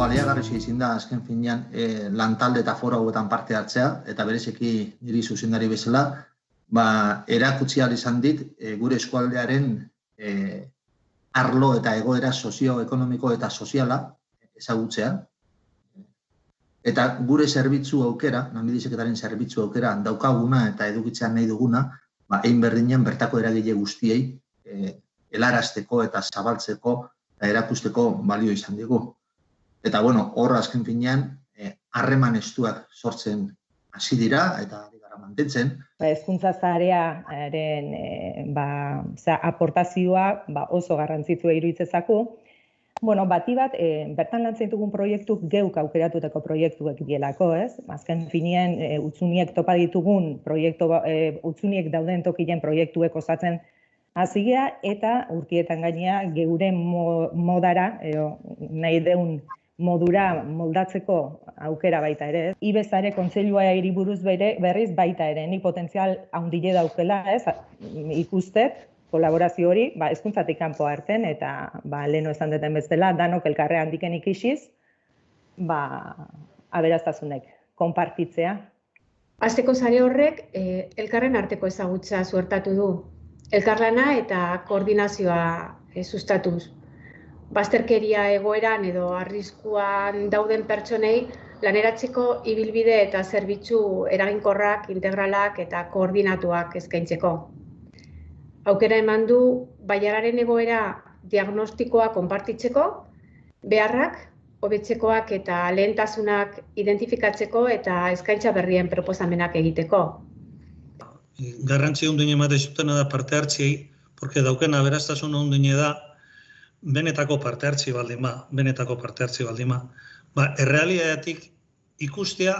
baliagarria izin da azken finean lantalde eta foro hauetan parte hartzea, eta bereziki niri zuzendari bezala, erakutsi ahal izan dit gure eskualdearen arlo eta egoera sozioekonomiko eta soziala ezagutzea. Eta gure zerbitzu aukera, lanbide heziketaren zerbitzu aukera daukaguna eta edukitzea nahi duguna, hein berdinean bertako eragile guztiei helarazteko eta zabaltzeko eta erakusteko balio izan digu. Eta hor azken finean harreman estuak sortzen hasi dira eta ari gara mantentzen. Hezkuntza sarearen aportazioa oso garrantzitsua iruditzen zaigu. Bati bat, bertan lantzen dugun proiektu geuk aukeratutako proiektuak dielako, ez? Azken finean, utzuniek topa ditugun utzuniek dauden tokien proiektuek osatzen hasi gea, eta urtietan gainea geure modara, nahi deun modura moldatzeko aukera baita ere. Ibezare kontseilua hiriburuz berriz baita ere, ni potentzial handile daukela, ez? Ikustet, kolaborazio hori, hezkuntzatik kanpo hartzen, eta leheno esan duten bezala, danok elkarre handiken ikisiz, aberastasunek konpartitzea. Hasteko sare horrek elkarren arteko ezagutza suertatu du. Elkarlana eta koordinazioa sustatuz. Bazterkeria egoeran edo arriskuan dauden pertsonei laneratzeko ibilbide eta zerbitzu eraginkorrak, integralak eta koordinatuak eskaintzeko. Aukera eman du bailararen egoera diagnostikoa konpartitzeko, beharrak, hobetzekoak eta lehentasunak identifikatzeko eta eskaintza berrien proposamenak egiteko. Garrantzi handien ematen zutena da parte hartziei, porque dauken aberastasun handien da benetako parte hartzi baldin ba. Errealitatetik ikustea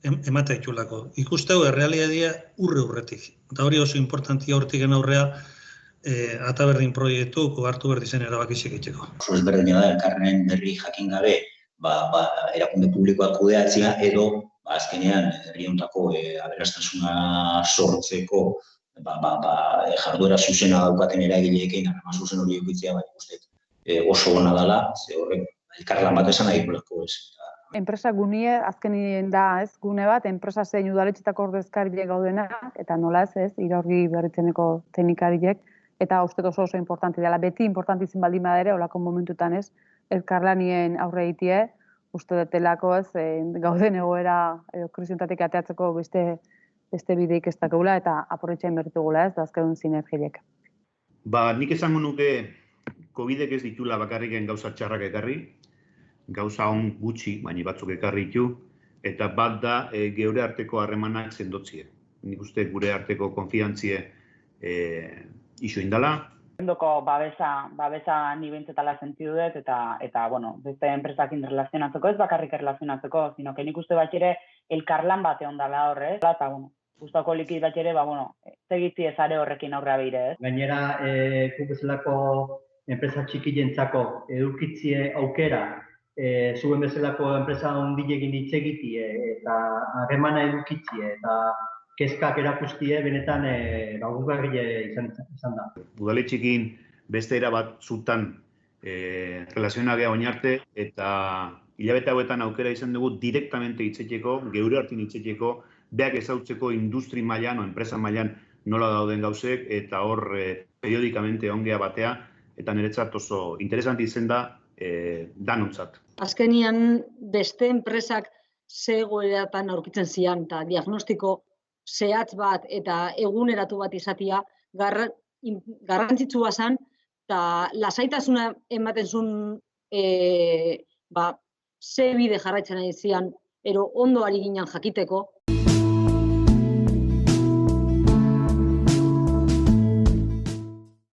ematen ditulako. Ikusteu errealitatea urretik. Eta hori oso importantia hortik aurrea Ataberdin proiektu hartu behar dizen erabakizik egiteko. Oso ezberdina da elkarren berri jakin gabe erakunde publikoak kudeatzea edo azkenean herri honetako aberastasuna sortzeko jarduera zuzena daukaten eragileekin harreman zuzen hori edukitzea, uste oso ona dela, ze horrek elkarlan bat esan nahi bulako ez. Enpresa gunie, azkenien da gune bat, enpresa zein udaletxetako ordezkariek gaudenak, eta nola ez, iraurgi berritzeneko teknikariek, eta uste oso importanti dela. Beti importanti izin baldin badere, olako momentutan ez, elkarlanien aurre egitie, uste detelako ez, gauden egoera krisiontatik ateatzeko beste bideik ez dakegula, eta aporritxain berritugula ez, da azkedun sinergiek. Nik esango nuke COVID-ek ez ditula bakarriken gauza txarrak ekarri, gauza on gutxi, baina batzuk ekarri ditu, eta bat da geure arteko harremanak sendotzie. Nik uste gure arteko konfiantzie iso indala. Ondoko babesa ni bentzetala sentidu dut, eta beste enpresakin relazionatzeko, ez bakarrik relazionatzeko, sino que nik uste bat ere elkarlan bate ondala horrez, eta gustako likid bat ere, segitzi ezare horrekin aurrea behire, ez? Gainera, bezalako enpresa txikientzako edukitzie aukera, zuen bezalako enpresa handilekin hitz egitie eta harremana edukitzie eta kezkak erakustie benetan lagungarria izan da. Udaletxeekin beste era bat zutan relazionagea oinarte eta hilabete hauetan aukera izan dugu direktamente hitzeteko, geure hartin hitzeteko, beak ezautzeko industri mailan o enpresa mailan nola dauden gauzek eta hor periodikamente ongea batea eta niretzat oso interesanti izen da danontzat. Azkenian beste enpresak ze egoeratan aurkitzen zian eta diagnostiko zehatz bat eta eguneratu bat izatia garrantzitsua zen eta lasaitasuna ematen zuen ze bide jarraitzen ari zian ero ondo ari ginen jakiteko